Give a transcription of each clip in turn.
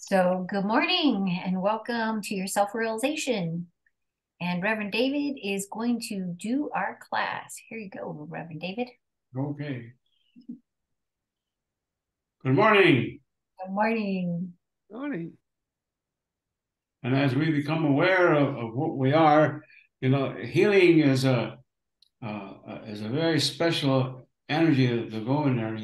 So, good morning and welcome to your self-realization. And Reverend David is going to do our class. Here you go, Reverend David. Okay. Good morning. Good morning. Morning. And as we become aware of what we are, healing is a very special energy to go in there,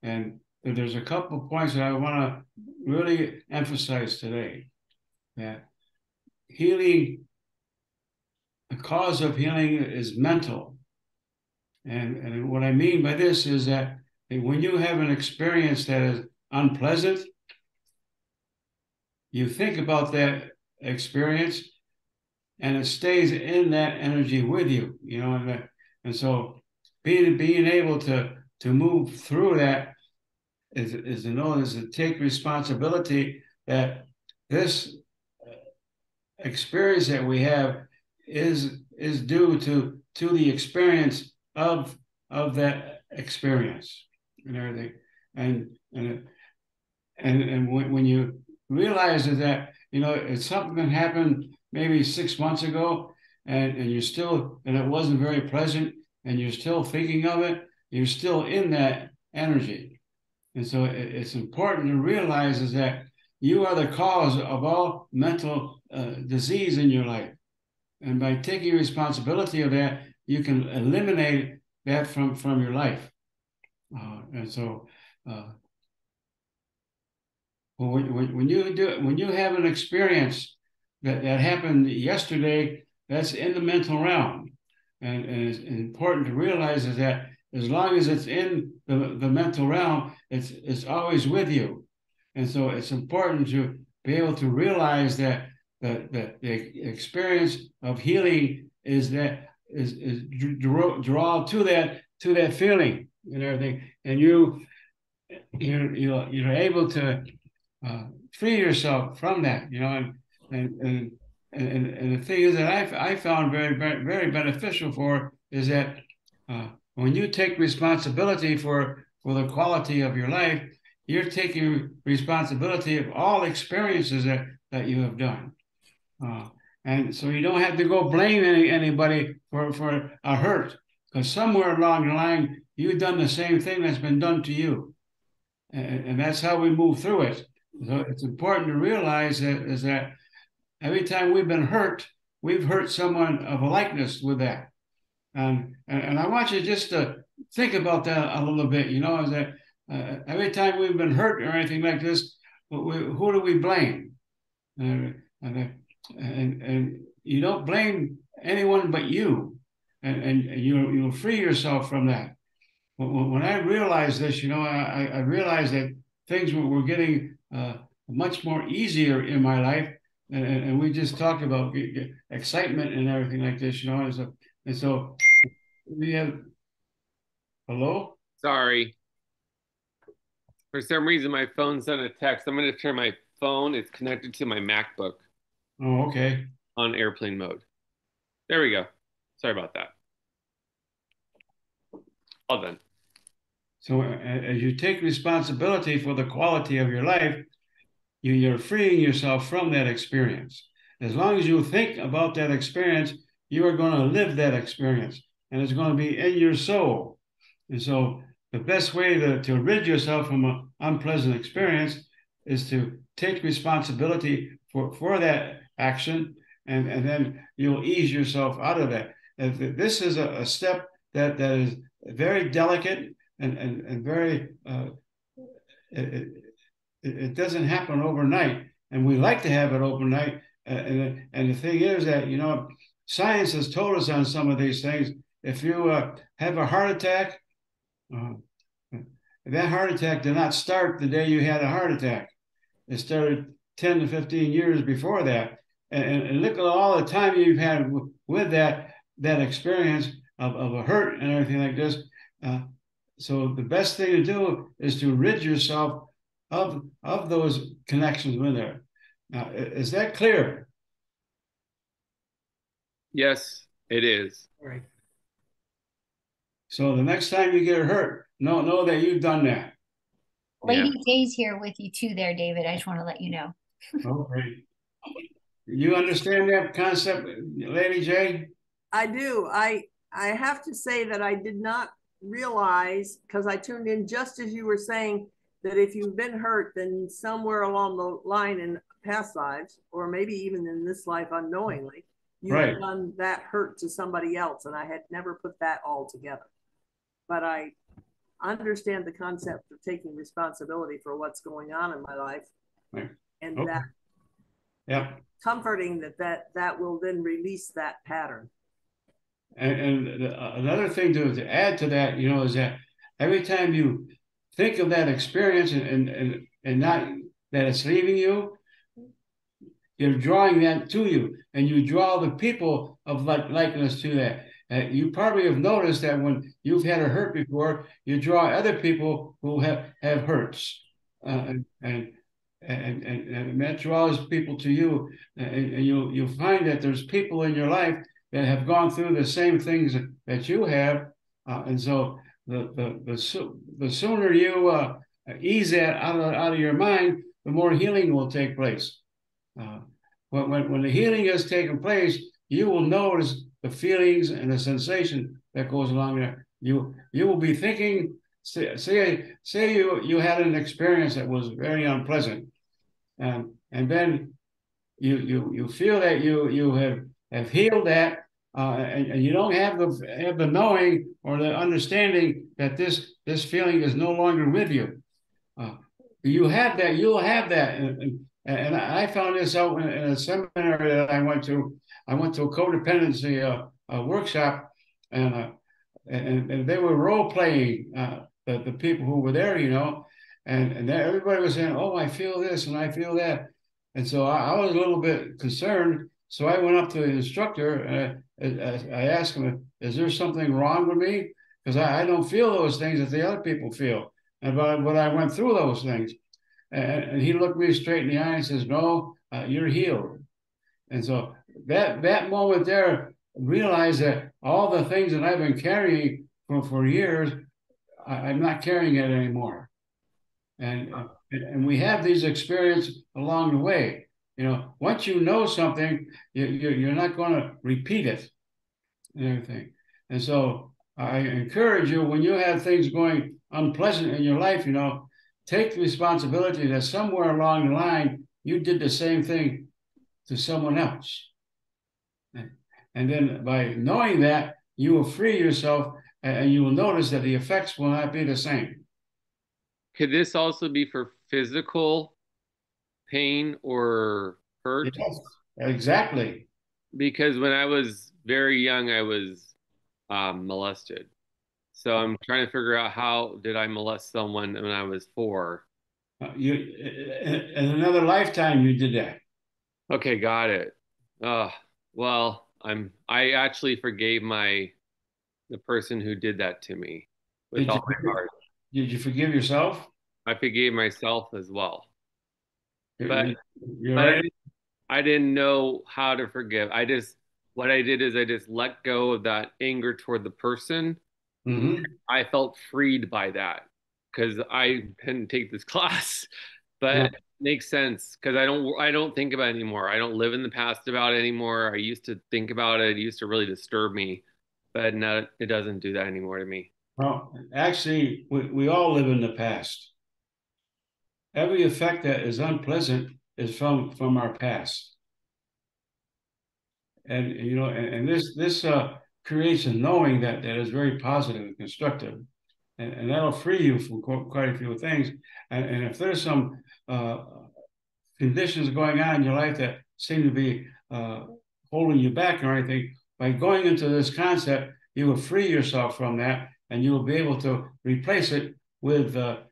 and there's a couple of points that I want to really emphasize today. That healing, the cause of healing is mental. And what I mean by this is that when you have an experience that is unpleasant, you think about that experience and it stays in that energy with you, and so being able to move through that is to know is to take responsibility that this experience that we have is due to the experience of that experience and everything. And when you realize that, it's something that happened maybe 6 months ago, and you're still, and it wasn't very pleasant, and you're still thinking of it, you're still in that energy. And so it's important to realize is that you are the cause of all mental disease in your life. And by taking responsibility of that, you can eliminate that from your life. And so when you have an experience that happened yesterday, that's in the mental realm, and it's important to realize is that as long as it's in the mental realm, it's always with you, and so it's important to be able to realize that the experience of healing is draw to that feeling and everything, and you're able to free yourself from that, and the thing is that I found very, very, very beneficial for is that when you take responsibility for the quality of your life, you're taking responsibility of all experiences that you have done. And so you don't have to go blame anybody for a hurt, because somewhere along the line, you've done the same thing that's been done to you. And that's how we move through it. So it's important to realize that every time we've been hurt, we've hurt someone of a likeness with that. And I want you just to think about that a little bit, is that every time we've been hurt or anything like this, who do we blame? And you don't blame anyone but you, and you'll free yourself from that. When I realized this, I realized that things were getting much more easier in my life, and we just talked about excitement and everything like this, and so we have. Hello? Sorry. For some reason, my phone sent a text. I'm going to turn my phone. It's connected to my MacBook Oh, okay. on airplane mode. There we go. Sorry about that. All done. So as you take responsibility for the quality of your life, you're freeing yourself from that experience. As long as you think about that experience, you are going to live that experience, and it's going to be in your soul. And so the best way to rid yourself from an unpleasant experience is to take responsibility for that action, and then you'll ease yourself out of that. And this is a step that is very delicate and very it doesn't happen overnight, and we like to have it overnight. And the thing is that science has told us on some of these things. If you have a heart attack, uh, that heart attack did not start the day you had a heart attack. It started 10 to 15 years before that. And look at all the time you've had with that experience of a hurt and everything like this. So the best thing to do is to rid yourself of those connections with there. Now, is that clear? Yes, it is. All right. So the next time you get hurt, know that you've done that. Lady J's here with you too there, David. I just want to let you know. Okay. You understand that concept, Lady J? I do. I have to say that I did not realize, because I tuned in just as you were saying, that if you've been hurt, then somewhere along the line in past lives, or maybe even in this life unknowingly, you've done that hurt to somebody else. And I had never put that all together. But I understand the concept of taking responsibility for what's going on in my life. Right. And Okay. that comforting that will then release that pattern. And another thing to add to that, you know, is that every time you think of that experience and not that it's leaving you, you're drawing that to you, and you draw the people of likeness to that. You probably have noticed that when you've had a hurt before, you draw other people who have hurts, and that draws people to you, and you find that there's people in your life that have gone through the same things that you have, and so the sooner you ease that out of your mind, the more healing will take place. When the healing has taken place, you will notice the feelings and the sensation that goes along there. You will be thinking. Say you had an experience that was very unpleasant, and then you feel that you have healed that. And you don't have the knowing or the understanding that this feeling is no longer with you. You have that. You'll have that. And I found this out in a seminary that I went to. I went to a codependency workshop, and they were role playing the people who were there, you know, and everybody was saying, "Oh, I feel this and I feel that," and so I was a little bit concerned. So I went up to the instructor. I asked him, "Is there something wrong with me? Because I don't feel those things that the other people feel." And but I went through those things, and he looked me straight in the eye and says, "No, you're healed." And so that moment there, realized that all the things that I've been carrying for years, I'm not carrying it anymore. And we have these experiences along the way. You know, once you know something, you're not going to repeat it and everything. And so I encourage you, when you have things going unpleasant in your life, you know, take responsibility that somewhere along the line, you did the same thing to someone else. And then by knowing that, you will free yourself, and you will notice that the effects will not be the same. Could this also be for physical pain or hurt? Yes, exactly. Because when I was very young, I was molested. So I'm trying to figure out, how did I molest someone when I was 4? You in another lifetime you did that. Okay, got it. Well, I actually forgave the person who did that to me with all my heart. Did you forgive yourself? I forgave myself as well. But You're right. I didn't know how to forgive. What I did is I just let go of that anger toward the person. Mm-hmm. I felt freed by that because I didn't take this class, but Yeah. it makes sense because I don't think about it anymore. I don't live in the past about it anymore. I used to think about it. It used to really disturb me, but no, it doesn't do that anymore to me. Well, actually, we all live in the past. Every effect that is unpleasant is from our past. And you know, and this creates a knowing that is very positive and constructive, and that'll free you from quite a few things. And if there's some conditions going on in your life that seem to be holding you back or anything, by going into this concept, you will free yourself from that, and you will be able to replace it with the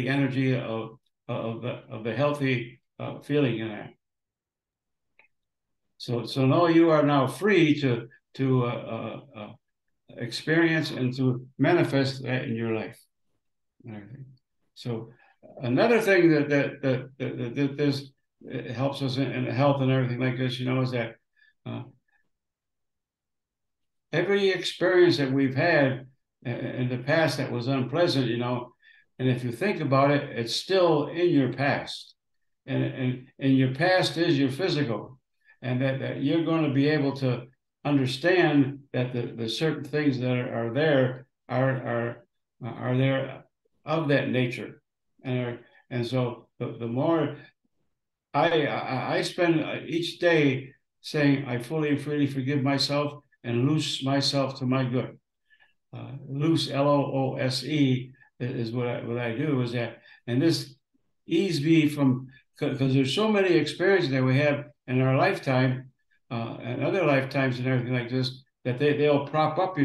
energy of the healthy feeling in that. So no, you are now free to experience and to manifest that in your life. So another thing that this helps us in health and everything like this, you know, is that every experience that we've had in the past that was unpleasant, you know, And if you think about it, it's still in your past. And your past is your physical. And that you're going to be able to understand that the certain things that are there are there of that nature. And so the more I spend each day saying, I fully and freely forgive myself and loose myself to my good. Loose, LOOSE, is what I do is that, and this ease me from, because there's so many experiences that we have in our lifetime and other lifetimes and everything like this, that they'll prop up,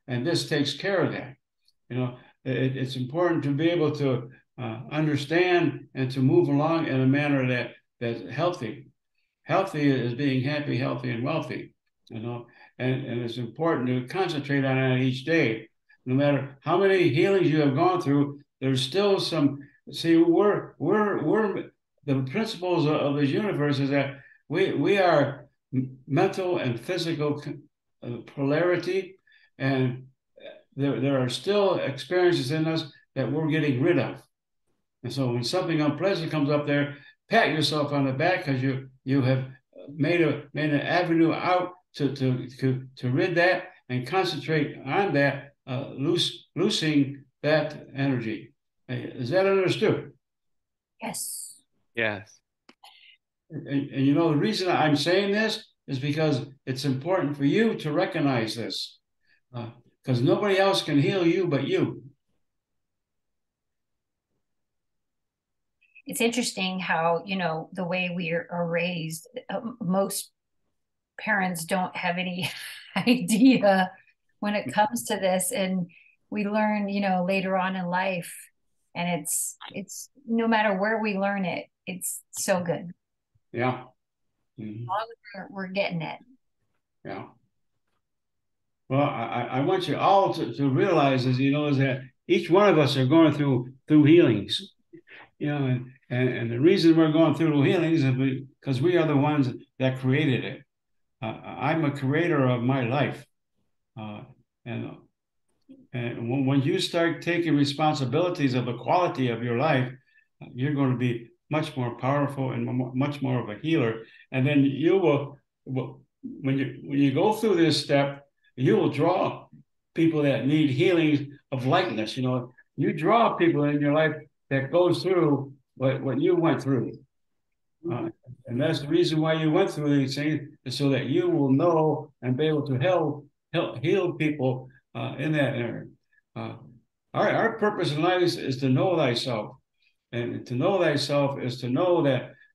and this takes care of that. It's important to be able to understand and to move along in a manner that's healthy. Healthy is being happy, healthy, and wealthy, and it's important to concentrate on that each day. No matter how many healings you have gone through, there's still some. See, we're the principles of this universe is that we are mental and physical polarity, and there are still experiences in us that we're getting rid of. And so when something unpleasant comes up there, pat yourself on the back because you have made an avenue out to rid that and concentrate on that, loosing that energy. Is that understood? Yes. Yes. And the reason I'm saying this is because it's important for you to recognize this, because nobody else can heal you but you. It's interesting how, the way we are raised, most parents don't have any idea when it comes to this. And we learn, later on in life, and it's no matter where we learn it, it's so good. Yeah. Mm-hmm. As long as we're getting it. Yeah. Well, I want you all to realize is that each one of us are going through healings, and the reason we're going through healings is because we are the ones that created it. I'm a creator of my life. And when you start taking responsibilities of the quality of your life, you're going to be much more powerful and much more of a healer. And then you will when you go through this step, you will draw people that need healings of likeness. You draw people in your life that goes through what you went through. And that's the reason why you went through these things, is so that you will know and be able to help heal people in that area. Our purpose in life is to know thyself. And to know thyself is to know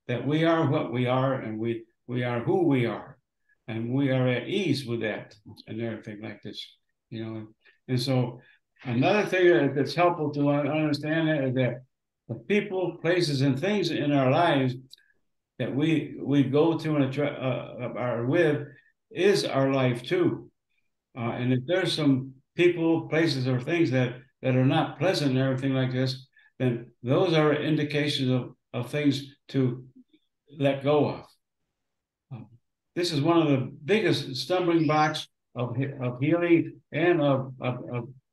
that we are what we are, and we are who we are. And we are at ease with that and everything like this, And so another thing that's helpful to understand that is that the people, places, and things in our lives that we go to and are with is our life too. And if there's some people, places, or things that are not pleasant and everything like this, then those are indications of things to let go of. This is one of the biggest stumbling blocks of healing and of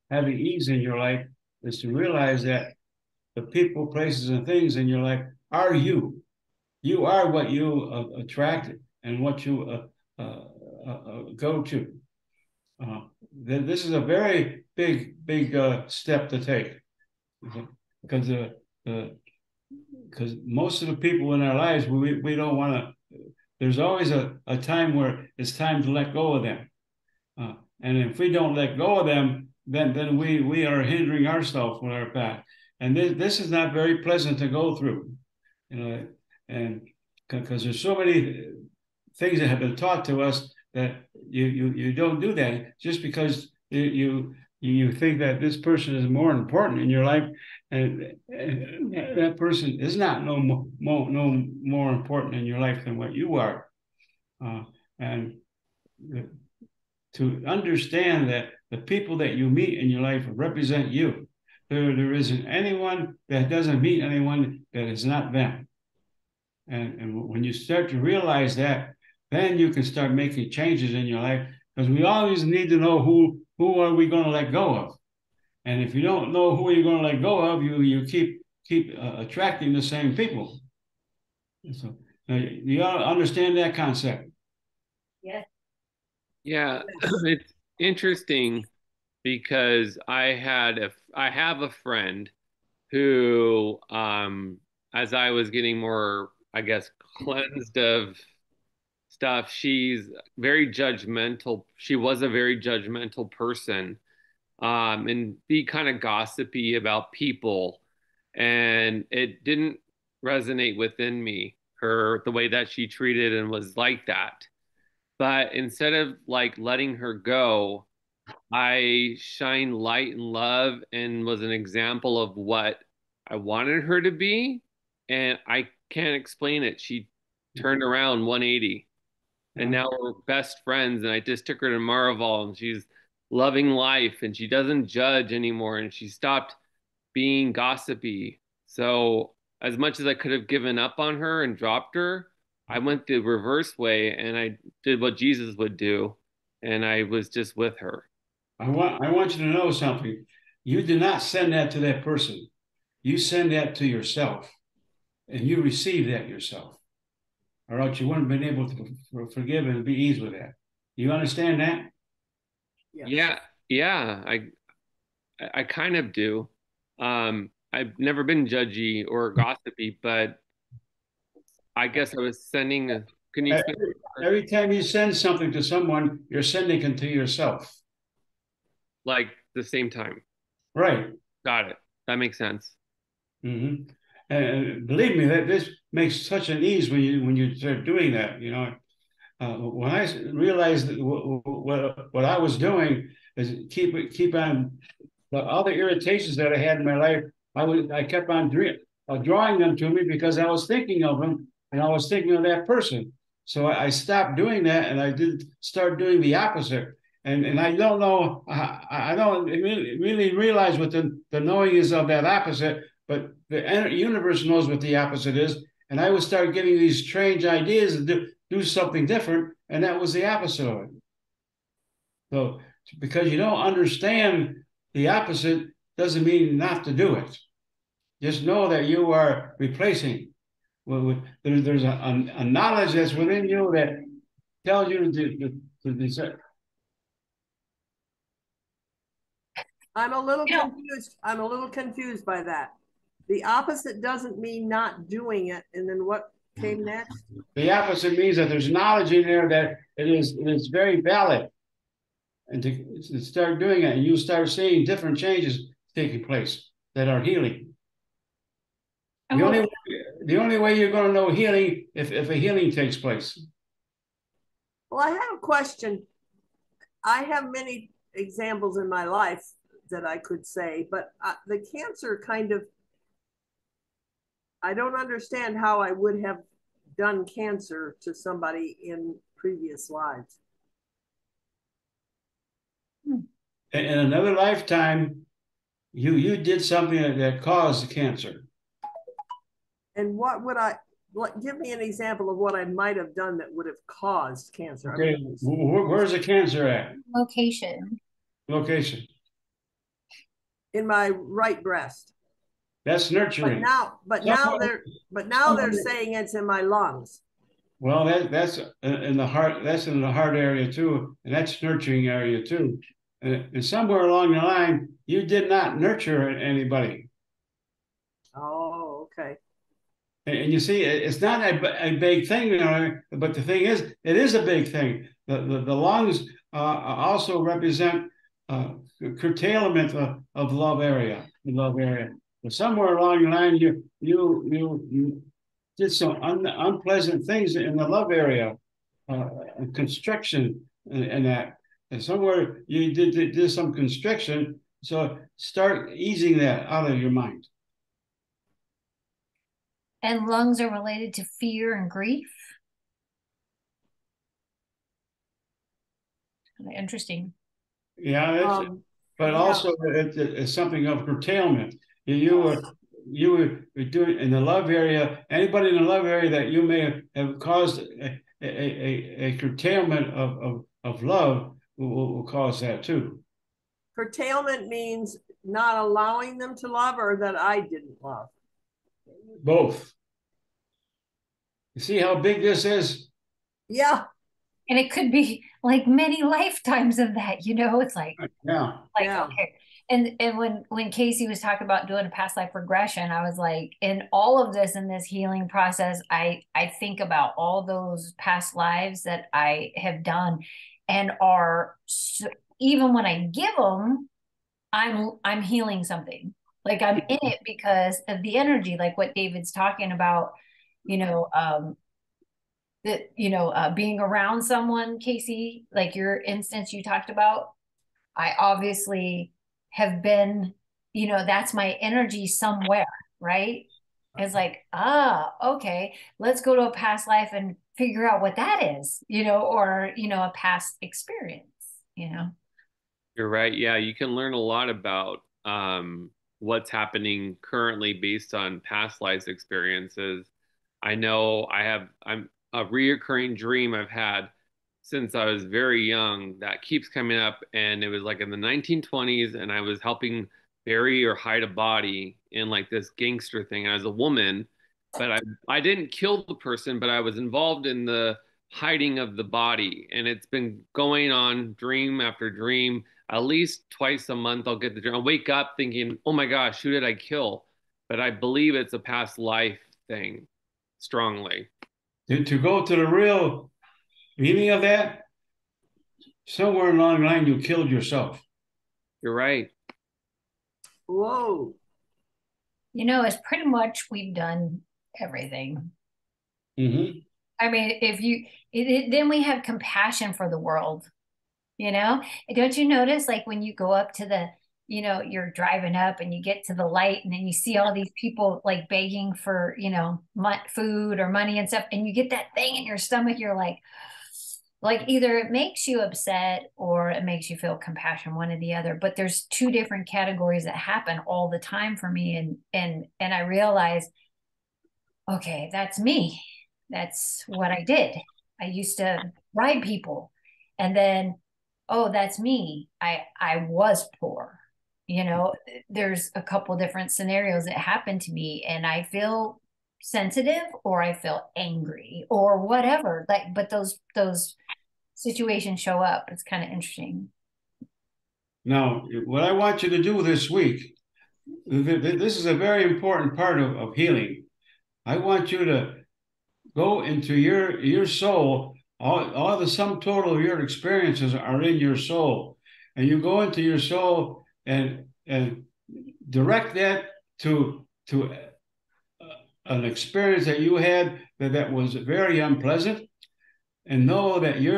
having ease in your life, is to realize that the people, places, and things in your life are you. You are what you attract and what you go to. This is a very big step to take, because most of the people in our lives, we don't want to. There's always a time where it's time to let go of them, and if we don't let go of them, then we are hindering ourselves with our path. And this is not very pleasant to go through, and because there's so many things that have been taught to us that you don't do that just because you think that this person is more important in your life, and that person is not no more important in your life than what you are. And to understand that the people that you meet in your life represent you. There isn't anyone that doesn't meet anyone that is not them. And when you start to realize that, then you can start making changes in your life, because we always need to know who are we going to let go of. And if you don't know who you're going to let go of, you keep attracting the same people. So you ought to understand that concept. Yes. Yeah, it's interesting because I have a friend who, as I was getting more, I guess, cleansed of stuff, she's very judgmental. She was a very judgmental person, and be kind of gossipy about people. And it didn't resonate within me, the way that she treated and was like that. But instead of like letting her go, I shine light and love and was an example of what I wanted her to be. And I can't explain it. She turned around 180 and now we're best friends. And I just took her to Maraval and she's loving life and she doesn't judge anymore. And she stopped being gossipy. So, as much as I could have given up on her and dropped her, I went the reverse way and I did what Jesus would do. And I was just with her. I want you to know something. You did not send that to that person. You send that to yourself, and you receive that yourself. Or else you wouldn't have been able to forgive and be easy with that. You understand that? Yes. Yeah, I kind of do. I've never been judgy or gossipy, but I guess I was sending a. Can you explain? Every time you send something to someone, you're sending it to yourself. Like the same time. Right. Got it. That makes sense. Mm-hmm. And believe me, that this makes such an ease when you start doing that. You know, when I realized that what I was doing is keep on all the irritations that I had in my life. I kept on drawing them to me because I was thinking of them and I was thinking of that person. So I stopped doing that and I did start doing the opposite. And I don't know, I don't really realize what the knowing is of that opposite, but the universe knows what the opposite is. And I would start getting these strange ideas and do something different. And that was the opposite of it. So because you don't understand the opposite doesn't mean not to do it. Just know that you are replacing. There's a knowledge that's within you that tells you to decide. I'm a little confused. I'm a little confused by that. The opposite doesn't mean not doing it. And then what came next? The opposite means that there's knowledge in there that it is very valid. And to start doing it, and you start seeing different changes taking place that are healing. The only way you're going to know healing if a healing takes place. Well, I have a question. I have many examples in my life that I could say, but the cancer kind of, I don't understand how I would have done cancer to somebody in previous lives. In another lifetime, you did something that caused cancer. And give me an example of what I might have done that would have caused cancer. Okay, where's the cancer at? Location. In my right breast. That's nurturing. But now they're saying it's in my lungs. Well, that's in the heart. That's in the heart area too, and that's nurturing area too. And somewhere along the line, you did not nurture anybody. Oh, okay. And you see, it's not a big thing, you know, but the thing is, it is a big thing. The lungs also represent curtailment of love area. But somewhere along the line, you did some unpleasant things in the love area, constriction and that. And somewhere you did some constriction. So start easing that out of your mind. And lungs are related to fear and grief. Interesting. Yeah, but also it's something of curtailment. You were doing in the love area. Anybody in the love area that you may have caused a curtailment of love will cause that too. Curtailment means not allowing them to love, or that I didn't love? Both. You see how big this is? Yeah. And it could be like many lifetimes of that, it's like Yeah. Yeah. okay. And when Casey was talking about doing a past life regression, I was like, in all of this, in this healing process, I think about all those past lives that I have done, and are even when I give them, I'm healing something. Like I'm in it because of the energy, like what David's talking about, that being around someone, Casey, like your instance you talked about. I obviously have been, that's my energy somewhere, right? It's like, okay, let's go to a past life and figure out what that is, or a past experience. You're right. Yeah, you can learn a lot about what's happening currently based on past life experiences. I know I'm a reoccurring dream I've had since I was very young that keeps coming up, and it was like in the 1920s, and I was helping bury or hide a body in like this gangster thing. And I was a woman, but I didn't kill the person, but I was involved in the hiding of the body, and it's been going on dream after dream. At least twice a month, I'll get the dream. I'll wake up thinking, "Oh my gosh, who did I kill?" But I believe it's a past life thing, strongly. To go to the real meaning of that, somewhere along the line, you killed yourself. You're right. Whoa. It's pretty much we've done everything. Mm-hmm. I mean, then we have compassion for the world. Don't you notice, like when you go up to you're driving up and you get to the light, and then you see all these people like begging for, food or money and stuff, and you get that thing in your stomach, you're like either it makes you upset or it makes you feel compassion, one or the other. But there's two different categories that happen all the time for me. And I realize, okay, that's me. That's what I did. I used to bribe people. And then, oh, that's me. I was poor. There's a couple different scenarios that happen to me, and I feel sensitive or I feel angry or whatever. Like, but those situations show up. It's kind of interesting. Now, what I want you to do this week, this is a very important part of healing. I want you to go into your soul. All the sum total of your experiences are in your soul, and you go into your soul and direct that to an experience that you had that was very unpleasant, and know that you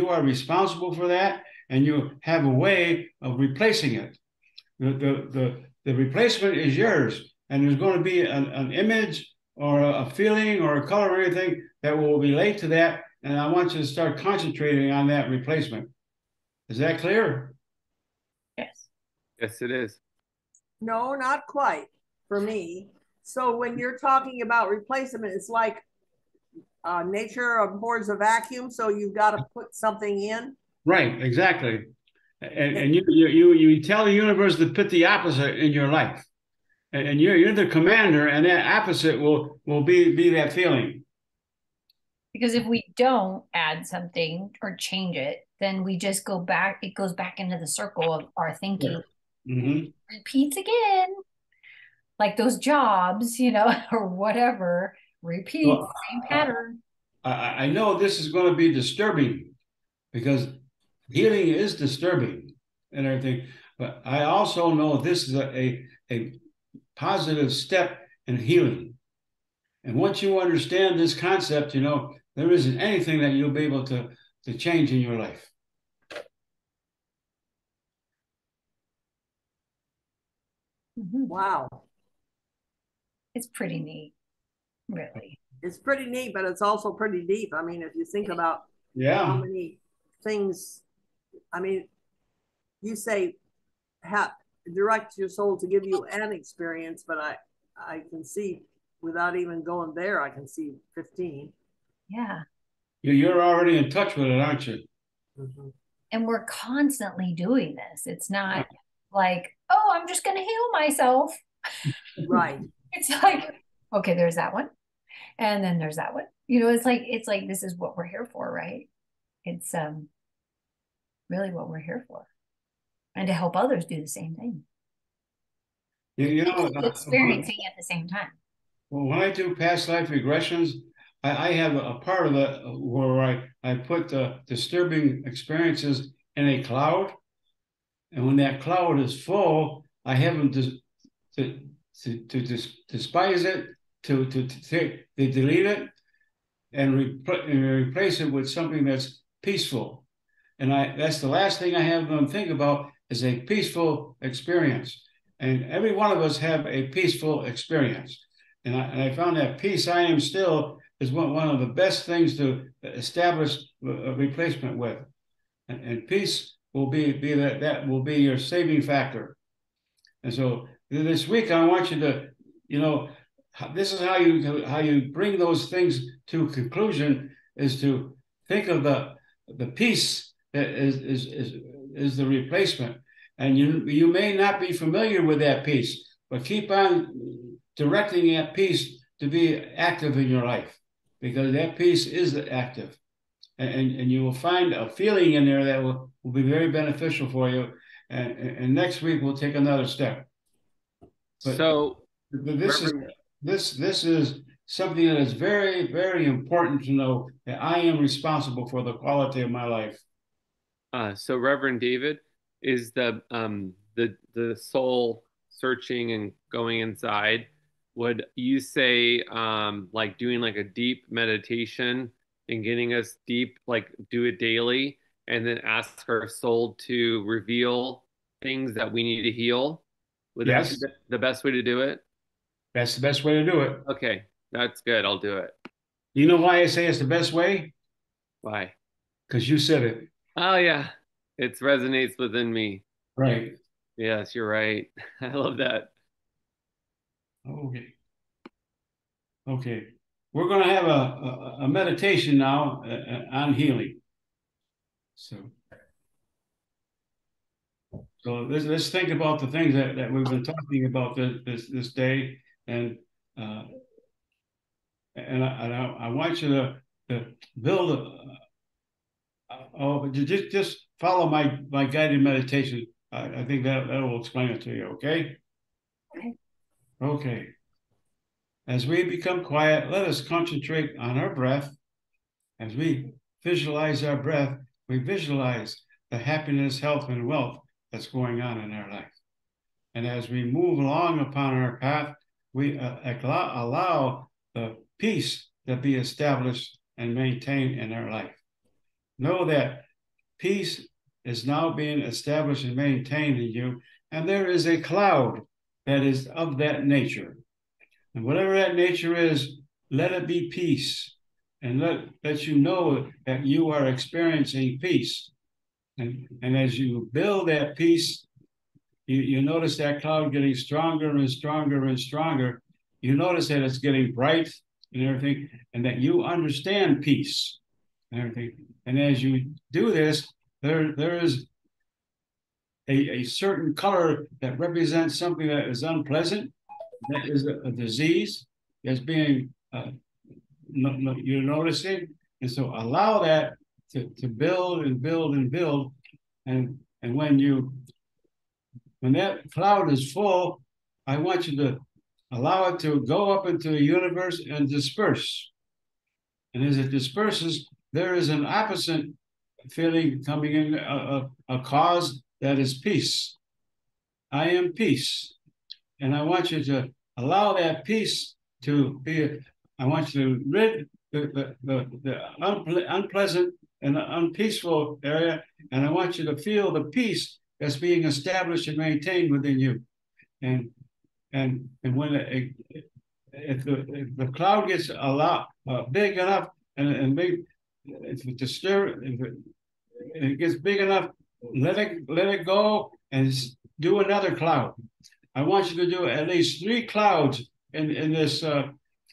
are responsible for that, and you have a way of replacing it. The replacement is yours, and there's going to be an image or a feeling or a color or anything that will relate to that, and I want you to start concentrating on that replacement. Is that clear? Yes. Yes, it is. No, not quite for me. So when you're talking about replacement, it's like nature abhors a vacuum, so you've got to put something in. Right, exactly. And you tell the universe to put the opposite in your life, and you're the commander, and that opposite will be that feeling. Because if we don't add something or change it, then we just go back. It goes back into the circle of our thinking. Yeah. Mm-hmm. Repeats again, like those jobs, or whatever. Repeats, Well, same pattern. I know this is going to be disturbing, because healing is disturbing and everything, but I also know this is a positive step in healing. And once you understand this concept, there isn't anything that you'll be able to change in your life. Wow. It's pretty neat, really. It's pretty neat, but it's also pretty deep. I mean, if you think about how Yeah. many things, I mean, you say direct your soul to give you an experience, but I can see, without even going there, I can see 15. Yeah. You're already in touch with it, aren't you? Mm-hmm. And we're constantly doing this. It's not like, oh, I'm just going to heal myself. Right. It's like, okay, there's that one. And then there's that one. You know, it's like this is what we're here for, right? It's really what we're here for. And to help others do the same thing. You know, Experiencing at the same time. well, when I do past life regressions, I have a part of it where I put the disturbing experiences in a cloud. And when that cloud is full, I have them to despise it, to delete it, and replace it with something that's peaceful. And that's the last thing I have them think about is a peaceful experience. And every one of us have a peaceful experience. And I found that peace, I am still, is one of the best things to establish a replacement with. And peace will be that will be your saving factor. And so this week, I want you to, you know, this is how you bring those things to conclusion, is to think of the peace that is the replacement. And you may not be familiar with that peace, but keep on directing that peace to be active in your life, because that peace is active. And you will find a feeling in there that will be very beneficial for you. And next week we'll take another step. But So this is something that is very, very important to know, that I am responsible for the quality of my life. So Reverend David, is the soul searching and going inside, would you say like doing like a deep meditation and getting us deep, like do it daily and then ask our soul to reveal things that we need to heal? Would that Yes. be the best way to do it? That's the best way to do it. Okay, that's good. I'll do it. You know why I say it's the best way? Bye. Because you said it. Oh yeah, it resonates within me. Right. Yes, you're right. I love that. Okay. Okay. We're going to have a meditation now on healing. So let's think about the things that we've been talking about this day, and I want you to build just follow my guided meditation. I think that will explain it to you. Okay. Okay. Okay. As we become quiet, let us concentrate on our breath. As we visualize our breath, we visualize the happiness, health, and wealth that's going on in our life. And as we move along upon our path, we allow the peace to be established and maintained in our life. Know that peace is now being established and maintained in you, and there is a cloud that is of that nature. And whatever that nature is, let it be peace, and let you know that you are experiencing peace. And as you build that peace, you notice that cloud getting stronger and stronger and stronger. You notice that it's getting bright and everything, and that you understand peace and everything. And as you do this, there is a certain color that represents something that is unpleasant, that is a disease that's being you're noticing. And so allow that to build and build and build. And when that cloud is full, I want you to allow it to go up into the universe and disperse. And as it disperses, there is an opposite feeling coming in, a cause that is peace. I am peace. And I want you to allow that peace to be, I want you to rid the unpleasant and the unpeaceful area, and I want you to feel the peace that's being established and maintained within you. And when if the cloud gets a lot big enough and big, if it gets big enough, let it go and do another cloud. I want you to do at least 3 clouds in this,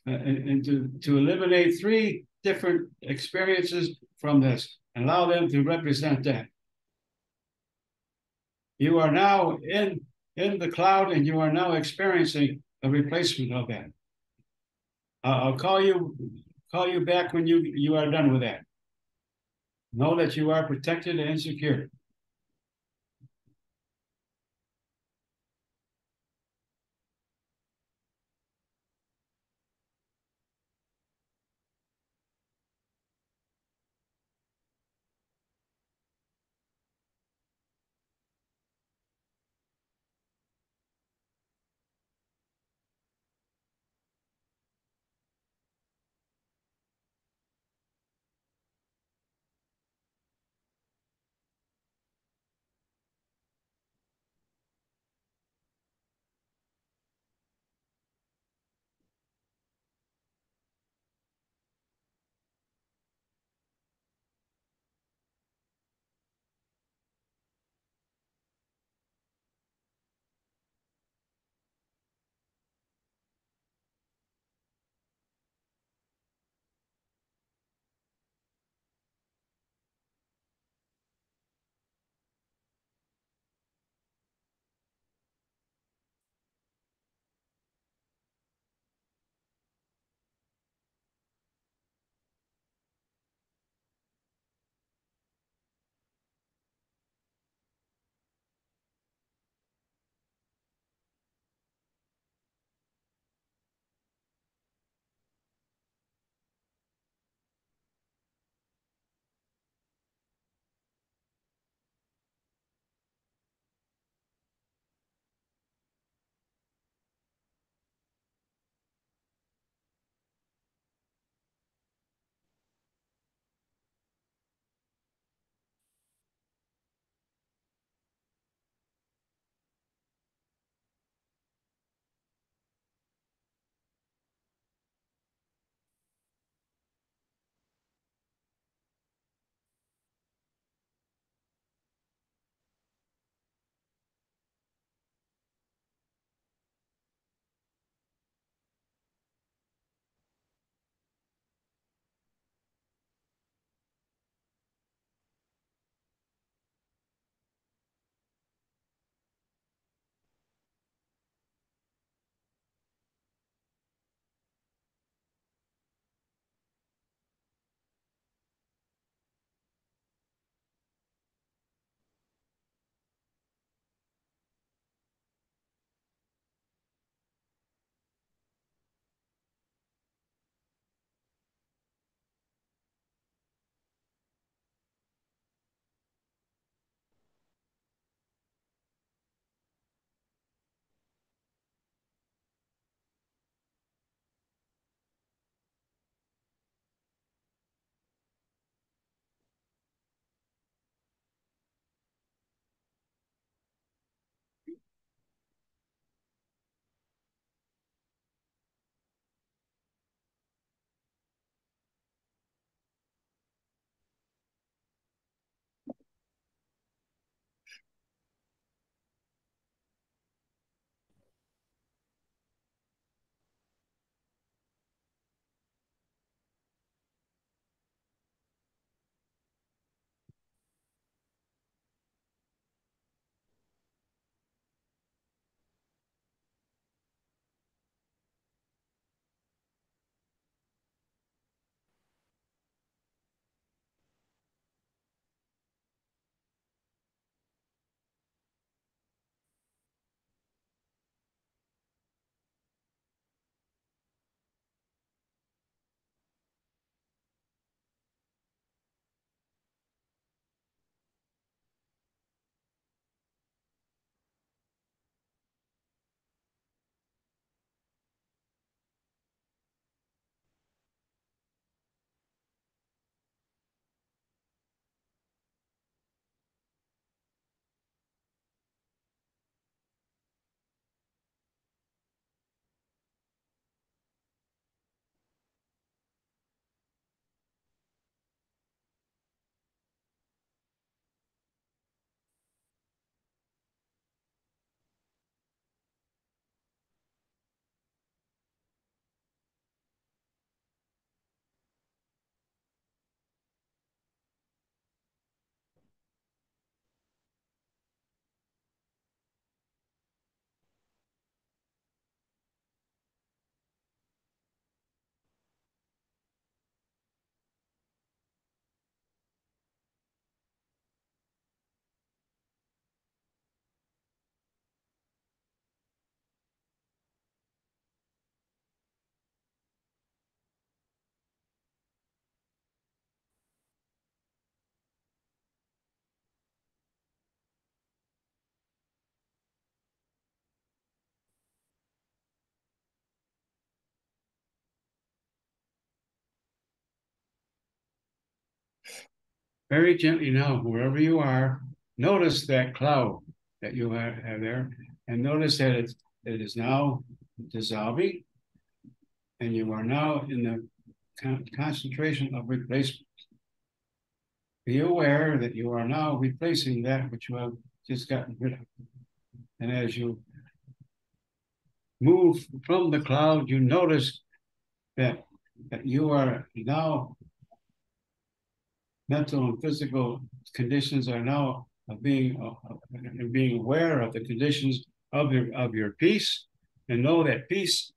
and to eliminate 3 different experiences from this, and allow them to represent that. You are now in the cloud, and you are now experiencing a replacement of that. I'll call you back when you are done with that. Know that you are protected and secure. very gently now, wherever you are, notice that cloud that you have there, and notice that it is now dissolving, and you are now in the concentration of replacement. Be aware that you are now replacing that which you have just gotten rid of. And as you move from the cloud, you notice that you are now, mental and physical conditions are now being aware of the conditions of your peace, and know that peace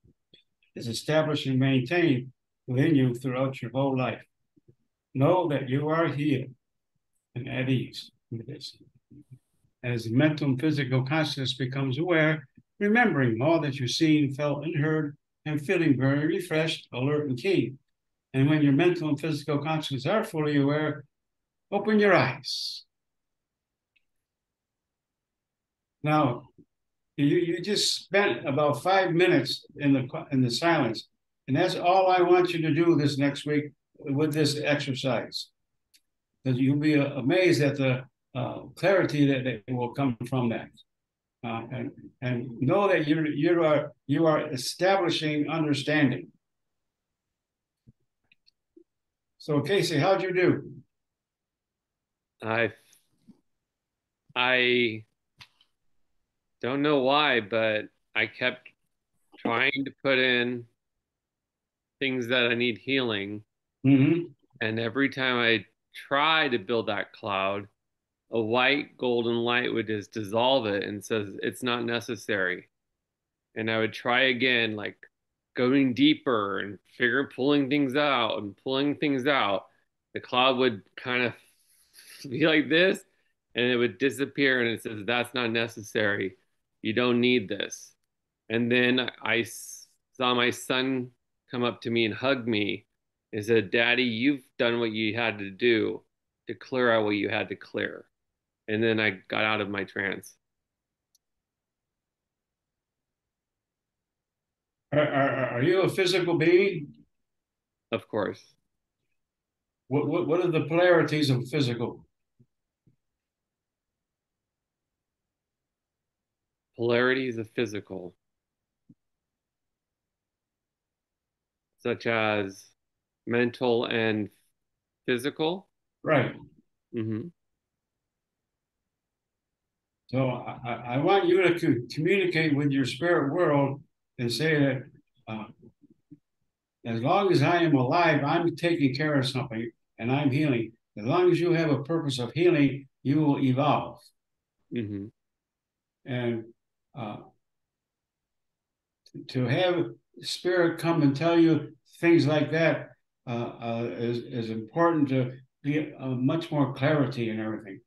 is established and maintained within you throughout your whole life. Know that you are healed and at ease with this. As the mental and physical consciousness becomes aware, remembering all that you've seen, felt, and heard, and feeling very refreshed, alert, and keen. And when your mental and physical consciousness are fully aware, open your eyes. Now, you just spent about 5 minutes in the silence, and that's all I want you to do this next week with this exercise. Because you'll be amazed at the clarity that will come from that. And know that you are establishing understanding. So Casey, how'd you do? I don't know why, but I kept trying to put in things that I need healing. Mm-hmm. And every time I try to build that cloud, a white golden light would just dissolve it and says it's not necessary. And I would try again, like going deeper and pulling things out and pulling things out. The cloud would kind of be like this, and it would disappear, and it says that's not necessary. You don't need this. And then I saw my son come up to me and hug me and said, Daddy, you've done what you had to do to clear out what you had to clear. And then I got out of my trance. Are you a physical being? Of course. What are the polarities of physical? Polarities of physical, such as mental and physical. Right. Mm-hmm. So I want you to communicate with your spirit world and say that as long as I am alive, I'm taking care of something and I'm healing. As long as you have a purpose of healing, you will evolve. Mm-hmm. And to have spirit come and tell you things like that is important to be much more clarity in everything.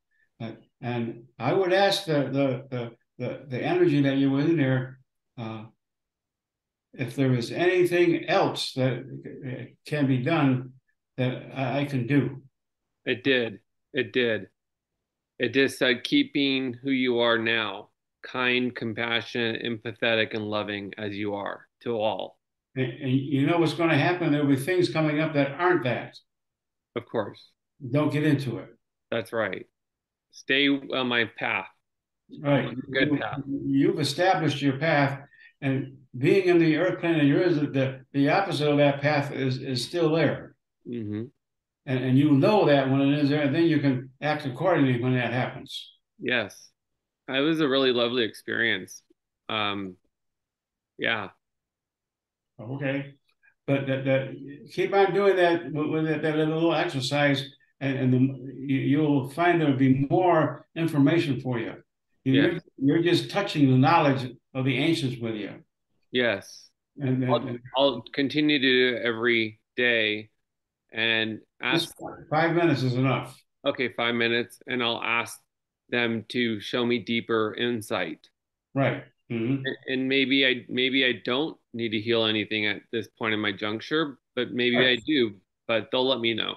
And I would ask the energy that you were in there, if there is anything else that can be done that I can do. It did. It did. It just said keeping who you are now, kind, compassionate, empathetic, and loving as you are to all. And you know what's going to happen? There'll be things coming up that aren't that. Of course. Don't get into it. That's right. Stay on my path. Right. Good path. You've established your path, and being in the earth plane of yours, the opposite of that path is still there. Mm-hmm. And you know that when it is there, and then you can act accordingly when that happens. Yes. It was a really lovely experience. Yeah. Okay. But keep on doing that with that little exercise, and you'll find there'll be more information for you. You're just touching the knowledge of the ancients with you. Yes. And I'll continue to do it every day and ask. 5 minutes is enough. Okay, 5 minutes, and I'll ask them to show me deeper insight. Right. Mm-hmm. And maybe I don't need to heal anything at this point in my juncture, but maybe I do, but they'll let me know.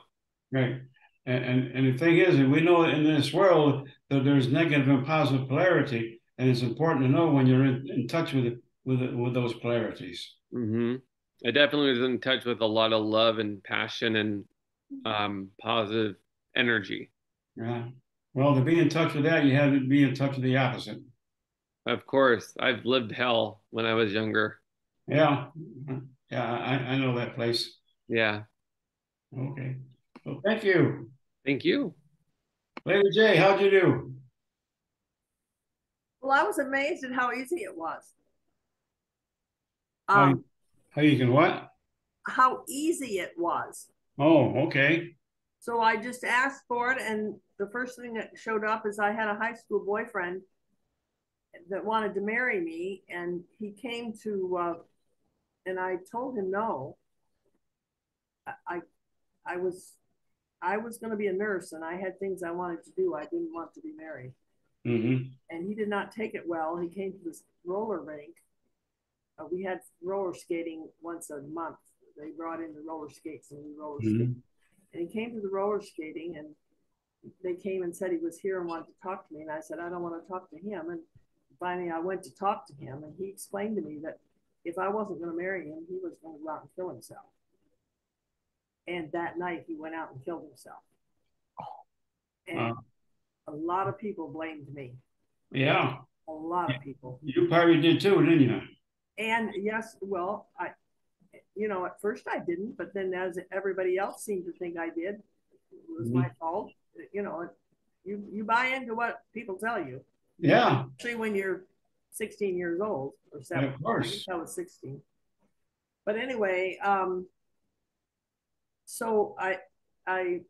Right. And the thing is, and we know in this world that there's negative and positive polarity, and it's important to know when you're in touch with those polarities. Mm-hmm. I definitely was in touch with a lot of love and passion and positive energy. Yeah. Well, to be in touch with that, you have to be in touch with the opposite. Of course, I've lived hell when I was younger. Yeah. Yeah, I know that place. Yeah. Okay. Well, thank you. Thank you. Lady J, how'd you do? Well, I was amazed at how easy it was. How, Um, how you can what? how easy it was. Oh, okay. So I just asked for it, and the first thing that showed up is I had a high school boyfriend that wanted to marry me, and he came to, and I told him no. I I was I was going to be a nurse, and I had things I wanted to do. I didn't want to be married, Mm-hmm. and he did not take it well. He came to this roller rink. We had roller skating once a month. They brought in the roller skates, and we roller skated. Mm-hmm. And he came to the roller skating, and they came and said he was here and wanted to talk to me. And I said, I don't want to talk to him. And finally, I went to talk to him, and he explained to me that if I wasn't going to marry him, he was going to go out and kill himself. And that night, he went out and killed himself. And a lot of people blamed me. Yeah. A lot of people. You probably did too, didn't you? And yes, well, at first I didn't, but then as everybody else seemed to think I did, it was my fault. You buy into what people tell you. Yeah. Especially when you're 16 years old or 17. Of course. I was 16. But anyway, so I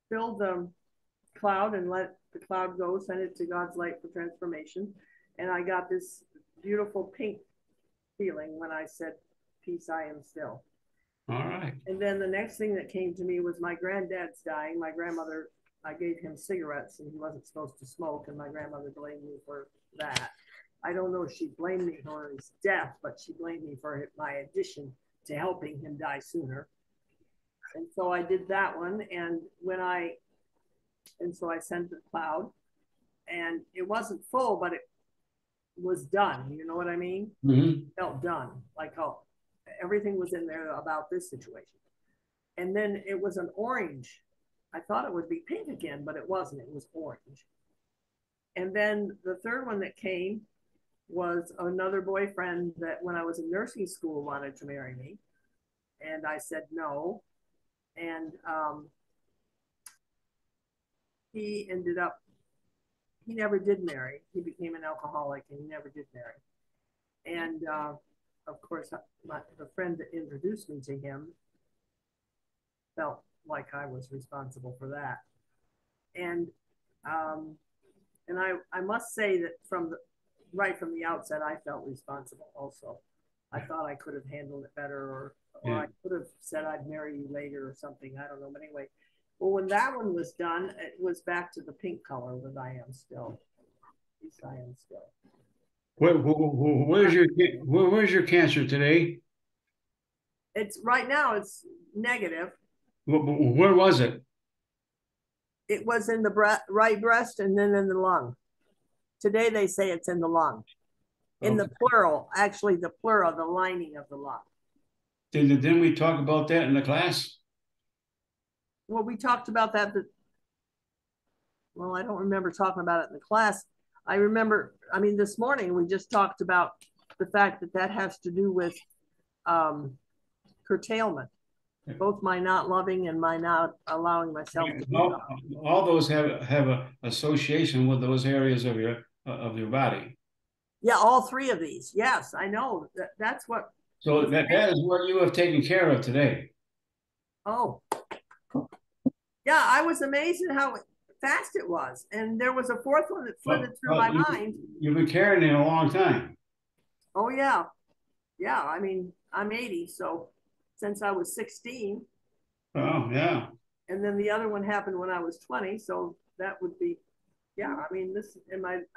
filled the cloud and let the cloud go, send it to God's light for transformation. And I got this beautiful pink feeling when I said, peace, I am still. All right. And then the next thing that came to me was my granddad's dying. My grandmother, I gave him cigarettes and he wasn't supposed to smoke, and my grandmother blamed me for that. I don't know if she blamed me for his death, but she blamed me for my addition to helping him die sooner. And so I did that one. And so I sent the cloud, and it wasn't full, but it was done. You know what I mean? Mm-hmm. Felt done. Like, oh, everything was in there about this situation. And then it was an orange. I thought it would be pink again, but it wasn't. It was orange. And then the third one that came was another boyfriend that when I was in nursing school wanted to marry me. And I said no. And he never did marry. He became an alcoholic and he never did marry. And of course, the friend that introduced me to him felt like I was responsible for that. And I must say that right from the outset, I felt responsible also. I thought I could have handled it better, or I could have said I'd marry you later or something. I don't know. But anyway, well, when that one was done, it was back to the pink color that I am still. Yes, I am still. Where's your cancer today? It's right now. It's negative. Where was it? It was in the right breast and then in the lung. Today they say it's in the lung. In the pleural, actually the pleural, the lining of the lung. Didn't we talk about that in the class? Well, we talked about that. Well, I don't remember talking about it in the class. I remember, this morning we just talked about the fact that has to do with curtailment, both my not loving and my not allowing myself to do all those have a association with those areas of your body. Yeah, all three of these. Yes, I know. That's what. So that is what you have taken care of today. Oh. Yeah, I was amazed at how fast it was. And there was a fourth one that flitted through my mind. You've been carrying it a long time. Oh, yeah. Yeah, I'm 80, so since I was 16. Oh, yeah. And then the other one happened when I was 20, so that would be, I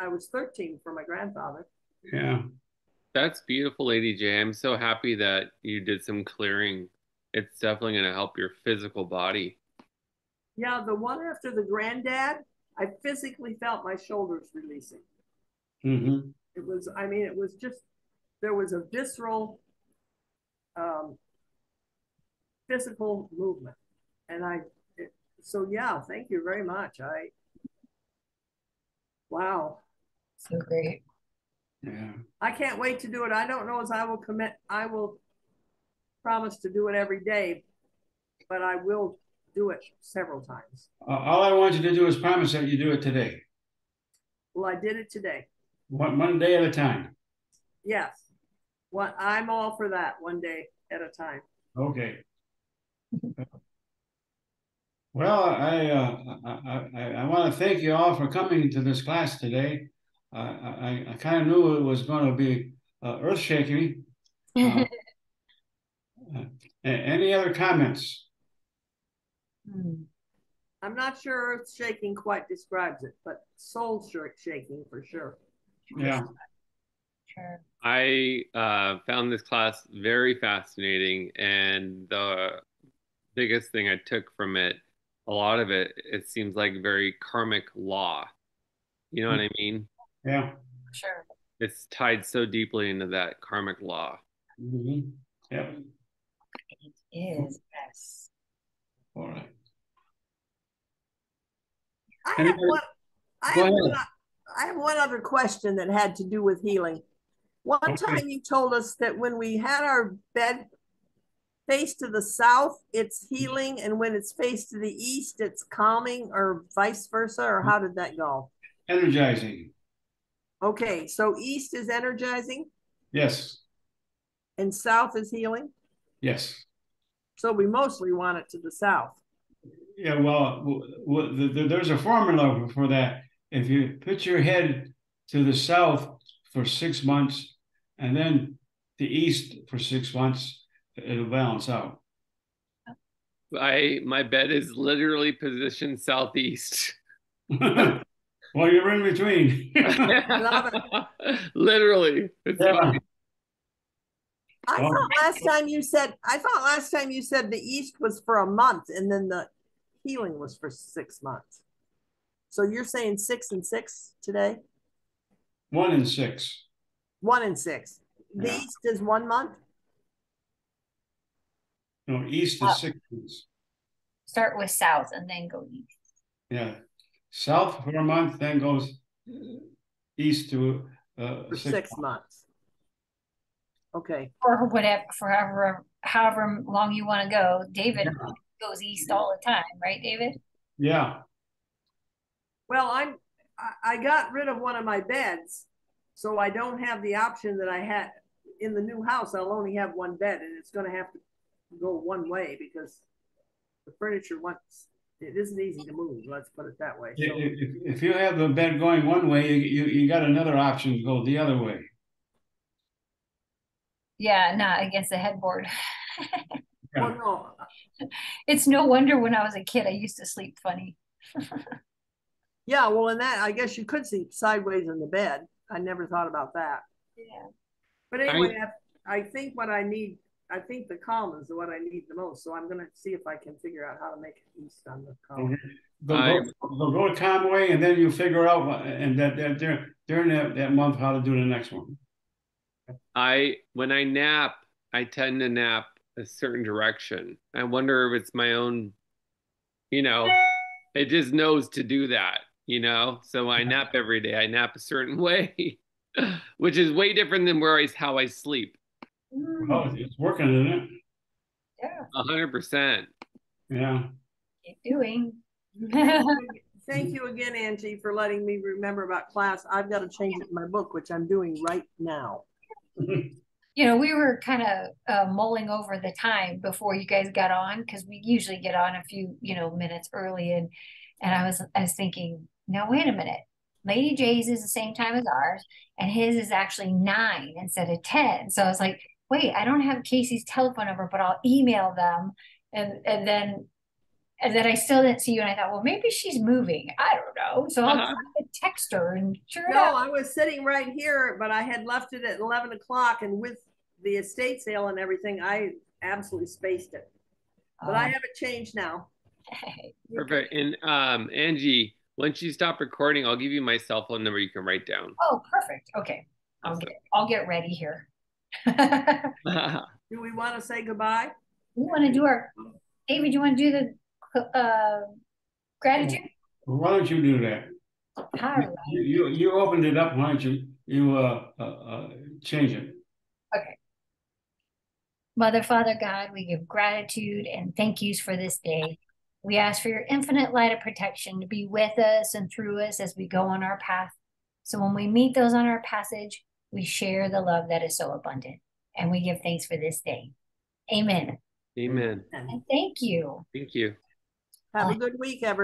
was 13 for my grandfather. Yeah. That's beautiful, Lady J. I'm so happy that you did some clearing. It's definitely going to help your physical body. Yeah, the one after the granddad, I physically felt my shoulders releasing. Mm-hmm. It was just, there was a visceral physical movement. And so yeah, thank you very much. Wow. So great. Yeah. I can't wait to do it. I don't know as I will promise to do it every day, but I will do it several times. All I want you to do is promise that you do it today, Well, I did it today. one day at a time. Yes. I'm all for that, one day at a time. Okay. Well, I want to thank you all for coming to this class today. I kind of knew it was going to be earth-shaking. Any other comments? I'm not sure earth shaking quite describes it, but soul shaking for sure. Yeah. Sure. I found this class very fascinating, and the biggest thing I took from it, a lot of it, it seems like very karmic law. You know what I mean? Yeah. Sure. It's tied so deeply into that karmic law. Mm-hmm. Yep. It is, yes. All right. I Any have other- one. Go ahead. I have one other question that had to do with healing. One Okay. time you told us that when we had our bed face to the south, it's healing, and when it's faced to the east, it's calming, or vice versa, or how did that go? Energizing. Okay, so east is energizing Yes. and south is healing. Yes. So we mostly want it to the south. Yeah. Well, there's a formula for that. If you put your head to the south for 6 months and then the east for 6 months, it'll balance out. My bed is literally positioned southeast. Well, you're in between. Love Literally. It's Yeah. funny. I thought last time you said the east was for a month and then the healing was for 6 months. So you're saying 6 and 6 today? 1 and 6. 1 and 6. The Yeah. east is 1 month? No, east is 6 months. Start with south and then go east. Yeah. South for a month, then goes east to For 6 months. Okay. Or whatever, for however long you want to go. David goes east all the time, right, David? Yeah. Well, I got rid of one of my beds, so I don't have the option that I had in the new house. I'll only have one bed, and it's going to have to go one way because the furniture it isn't easy to move. Let's put it that way. So, If you have the bed going one way, you got another option to go the other way. Yeah, not against the headboard. well, no, It's no wonder when I was a kid, I used to sleep funny. yeah, well, in that, I guess you could sleep sideways in the bed. I never thought about that. Yeah. But anyway, I think what I need, I think the calm is what I need the most. So I'm going to see if I can figure out how to make it east on the calm. Go to Conway, and then you figure out and that during that month how to do the next one. When I nap, I tend to nap a certain direction. I wonder if it's my own, it just knows to do that, So I nap every day. I nap a certain way, which is way different than how I sleep. Well, it's working, isn't it? Yeah. 100%. Yeah. Keep doing. Thank you again, Angie, for letting me remember about class. I've got to change it in my book, which I'm doing right now. We were kind of mulling over the time before you guys got on, because we usually get on a few, minutes early, and I was thinking, no, wait a minute. Lady J's is the same time as ours, and his is actually 9 instead of 10. So I was like, wait, I don't have Casey's telephone number, but I'll email them, and then I still didn't see you, and I thought, well, maybe she's moving. I don't know. So I'll try to text her, and sure enough. I was sitting right here, but I had left it at 11 o'clock, and with the estate sale and everything, I absolutely spaced it. But I have it changed now. Perfect. And Angie, once you stop recording, I'll give you my cell phone number you can write down. Oh, perfect. Okay. Awesome. I'll get ready here. Do we want to say goodbye? We want to do David, you want to do the Gratitude. Why don't you do that? All right. You opened it up. Why don't you change it? Okay. Mother, Father, God, we give gratitude and thank yous for this day. We ask for your infinite light of protection to be with us and through us as we go on our path. So when we meet those on our passage, we share the love that is so abundant. And we give thanks for this day. Amen. Amen. And thank you. Thank you. Have a good week, everybody.